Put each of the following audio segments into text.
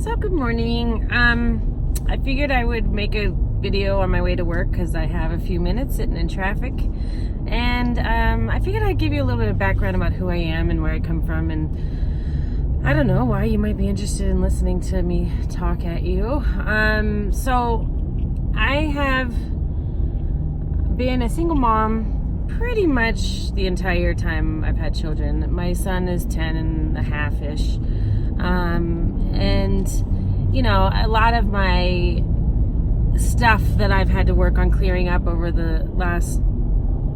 So good morning. I figured I would make a video on my way to work because I have a few minutes sitting in traffic, and I figured I'd give you a little bit of background about who I am and where I come from, and I don't know why you might be interested in listening to me talk at you. So I have been a single mom pretty much the entire time I've had children. My son is 10 and a half-ish. And, you know, a lot of my stuff that I've had to work on clearing up over the last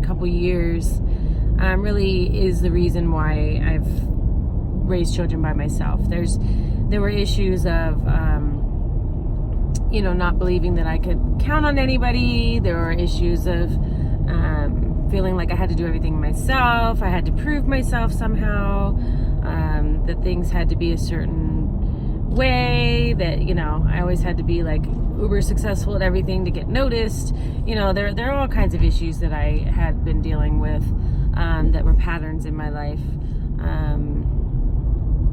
couple years really is the reason why I've raised children by myself. There were issues of, you know, not believing that I could count on anybody. There were issues of feeling like I had to do everything myself. I had to prove myself somehow. That things had to be a certain way, that, you know, I always had to be like uber successful at everything to get noticed. You know, there are all kinds of issues that I had been dealing with that were patterns in my life,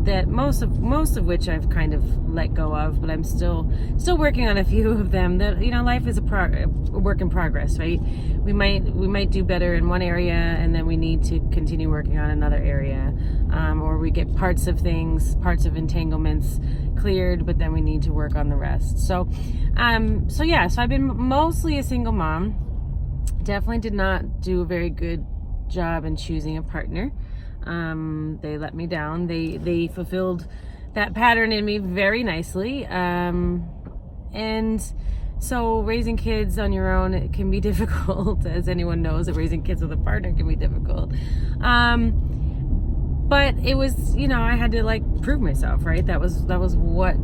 that most of which I've kind of let go of, but I'm still working on a few of them. That, you know, life is a work in progress, right? We might do better in one area, and then we need to continue working on another area, or we get parts of entanglements cleared, but then we need to work on the rest. So I've been mostly a single mom. Definitely did not do a very good job in choosing a partner. They let me down. They fulfilled that pattern in me very nicely. And so raising kids on your own, it can be difficult, as anyone knows that raising kids with a partner can be difficult. But it was, you know, I had to like prove myself, right? That was what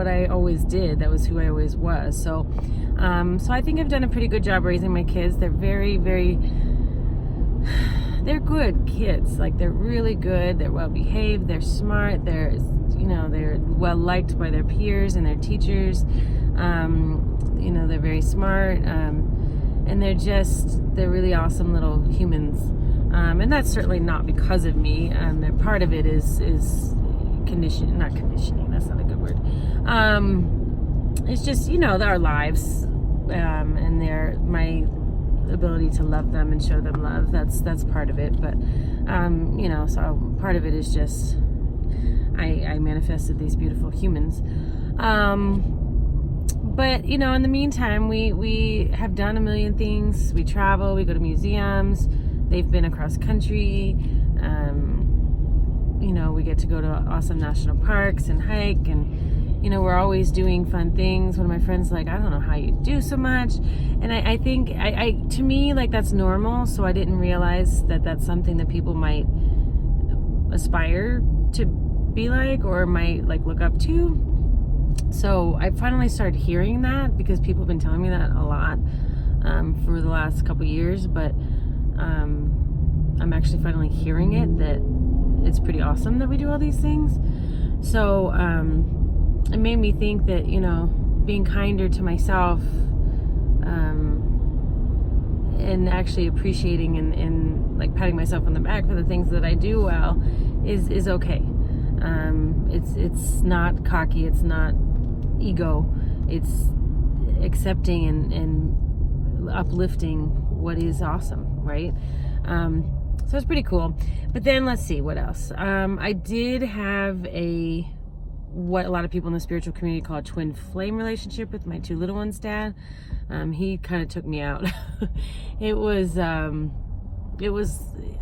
I always did. That was who I always was. So I think I've done a pretty good job raising my kids. They're they're good kids. Like, they're really good. They're well behaved. They're smart. They're well liked by their peers and their teachers. You know, they're very smart. And they're really awesome little humans. And that's certainly not because of me. That part of it is not conditioning. That's not a good word. It's just, you know, our lives, and my ability to love them and show them love. That's part of it. But you know, so part of it is just I manifested these beautiful humans. But you know, in the meantime, we have done a million things. We travel, we go to museums. They've been across country. You know, we get to go to awesome national parks and hike, and you know, we're always doing fun things. One of my friends like, I don't know how you do so much. And I think to me, like, that's normal. So I didn't realize that that's something that people might aspire to be like, or might like look up to. So I finally started hearing that, because people have been telling me that a lot for the last couple years. But I'm actually finally hearing it, that it's pretty awesome that we do all these things. So it made me think that, you know, being kinder to myself, and actually appreciating and like patting myself on the back for the things that I do well is okay. It's not cocky, it's not ego, it's accepting and uplifting what is awesome, right? So it's pretty cool. But then let's see what else. I did have what a lot of people in the spiritual community call a twin flame relationship with my two little ones' dad. He kind of took me out. It was a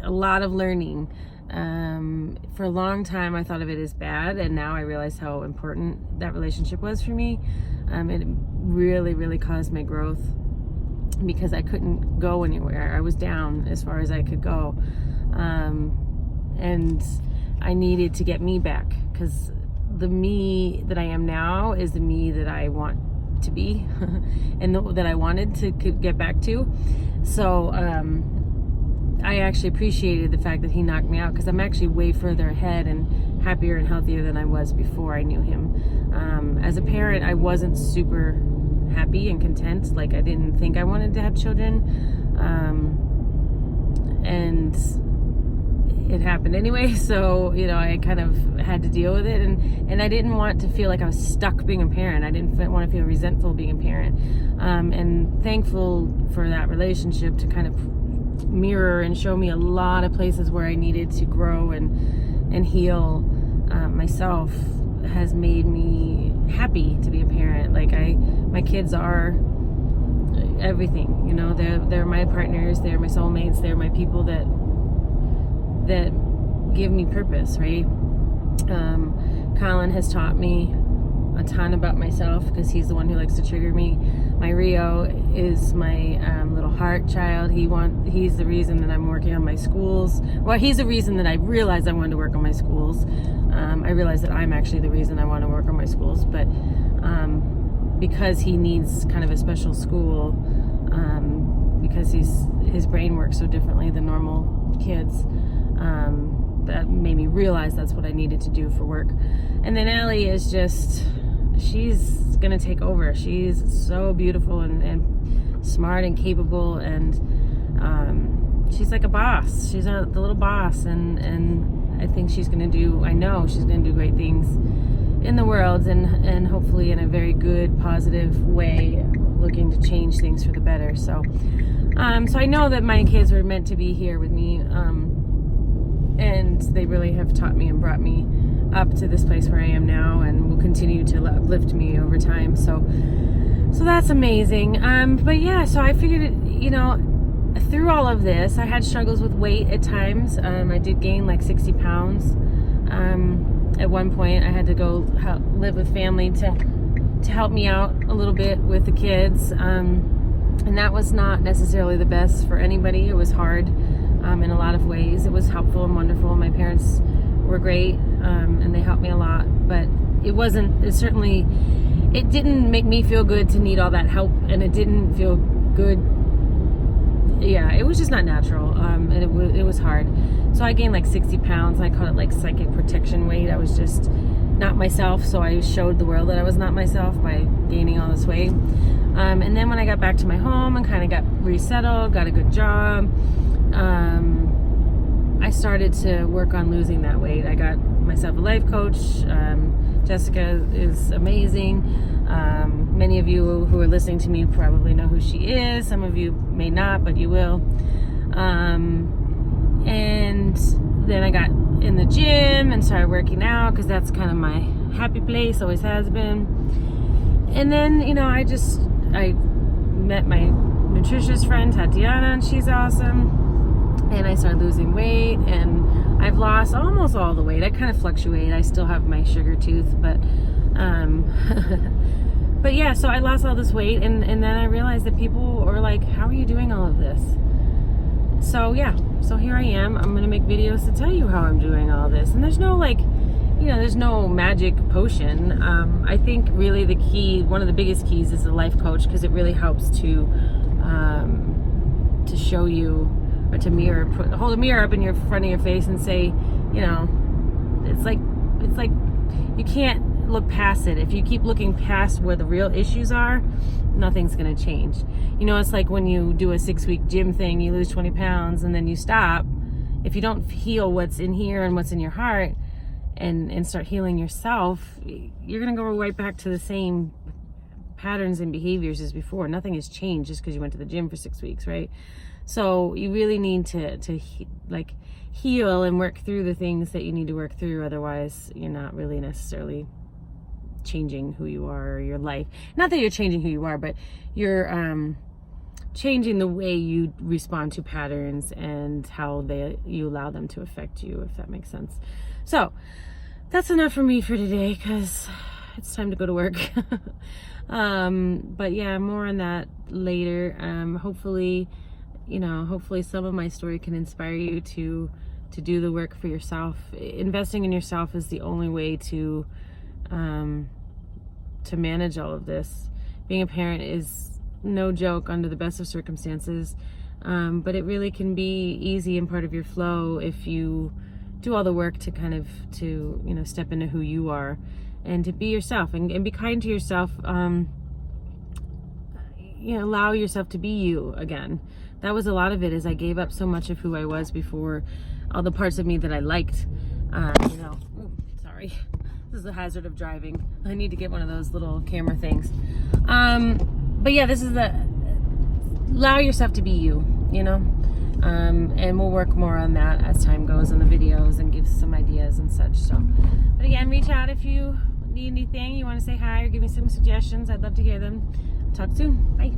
lot of learning. For a long time I thought of it as bad, and now I realize how important that relationship was for me. It really, really caused my growth, because I couldn't go anywhere. I was down as far as I could go. And I needed to get me back, because the me that I am now is the me that I want to be and that I wanted to get back to. So I actually appreciated the fact that he knocked me out, because I'm actually way further ahead and happier and healthier than I was before I knew him. As a parent, I wasn't super happy and content. Like, I didn't think I wanted to have children. And it happened anyway. So, you know, I kind of had to deal with it, and I didn't want to feel like I was stuck being a parent. I didn't want to feel resentful being a parent. And thankful for that relationship to kind of mirror and show me a lot of places where I needed to grow and heal myself, has made me happy to be a parent. Like my kids are everything, you know. They're my partners, they're my soulmates, they're my people that give me purpose, right? Colin has taught me a ton about myself because he's the one who likes to trigger me. My Rio is my little heart child. He's the reason that I'm working on my schools. Well, he's the reason that I realized I wanted to work on my schools. I realized that I'm actually the reason I want to work on my schools, but because he needs kind of a special school, because his brain works so differently than normal kids, that made me realize that's what I needed to do for work. And then Allie is just, she's gonna take over. She's so beautiful and smart and capable, and she's like a boss. She's the little boss, and I think I know she's gonna do great things in the world, and hopefully in a very good, positive way, looking to change things for the better. So I know that my kids were meant to be here with me, and they really have taught me and brought me up to this place where I am now, and will continue to uplift me over time. So that's amazing. But yeah, so I figured, you know, through all of this, I had struggles with weight at times. I did gain like 60 pounds. At one point, I had to go live with family to help me out a little bit with the kids. And that was not necessarily the best for anybody. It was hard in a lot of ways. It was helpful and wonderful. My parents were great, and they helped me a lot. But it didn't make me feel good to need all that help, and it didn't feel good. Yeah, it was just not natural, and it was hard. So I gained like 60 pounds. I call it like psychic protection weight. I was just not myself, so I showed the world that I was not myself by gaining all this weight. And then when I got back to my home and kind of got resettled, got a good job, I started to work on losing that weight. I got myself a life coach. Jessica is amazing. Many of you who are listening to me probably know who she is. Some of you may not, but you will. And then I got in the gym and started working out, because that's kind of my happy place, always has been. And then, you know, I met my nutritionist friend Tatiana, and she's awesome. And I started losing weight, and I've lost almost all the weight. I kind of fluctuate. I still have my sugar tooth, but but yeah, so I lost all this weight, and then I realized that people were like, how are you doing all of this? So yeah, so here I am. I'm gonna make videos to tell you how I'm doing all this. And there's no there's no magic potion. I think really one of the biggest keys is the life coach, because it really helps to show you, or to hold a mirror up in your front of your face and say, you know, it's like you can't look past it. If you keep looking past where the real issues are, nothing's gonna change. You know, it's like when you do a 6-week gym thing, you lose 20 pounds and then you stop. If you don't heal what's in here and what's in your heart, and start healing yourself, you're gonna go right back to the same patterns and behaviors as before. Nothing has changed just because you went to the gym for 6 weeks, right? So you really need to heal and work through the things that you need to work through. Otherwise, you're not really necessarily changing who you are or your life. Not that you're changing who you are, but you're changing the way you respond to patterns and how you allow them to affect you, if that makes sense. So that's enough for me for today, because it's time to go to work. But yeah, more on that later. Hopefully some of my story can inspire you to do the work for yourself. Investing in yourself is the only way to manage all of this. Being a parent is no joke under the best of circumstances, but it really can be easy and part of your flow if you do all the work to step into who you are and to be yourself and be kind to yourself. Allow yourself to be you again. That was a lot of it, is I gave up so much of who I was before. all the parts of me that I liked. You know, ooh, sorry, this is the hazard of driving. I need to get one of those little camera things. But yeah, this is allow yourself to be you, you know. And we'll work more on that as time goes on the videos and give some ideas and such. So, but again, reach out if you need anything, you want to say hi or give me some suggestions. I'd love to hear them. Talk soon. Bye.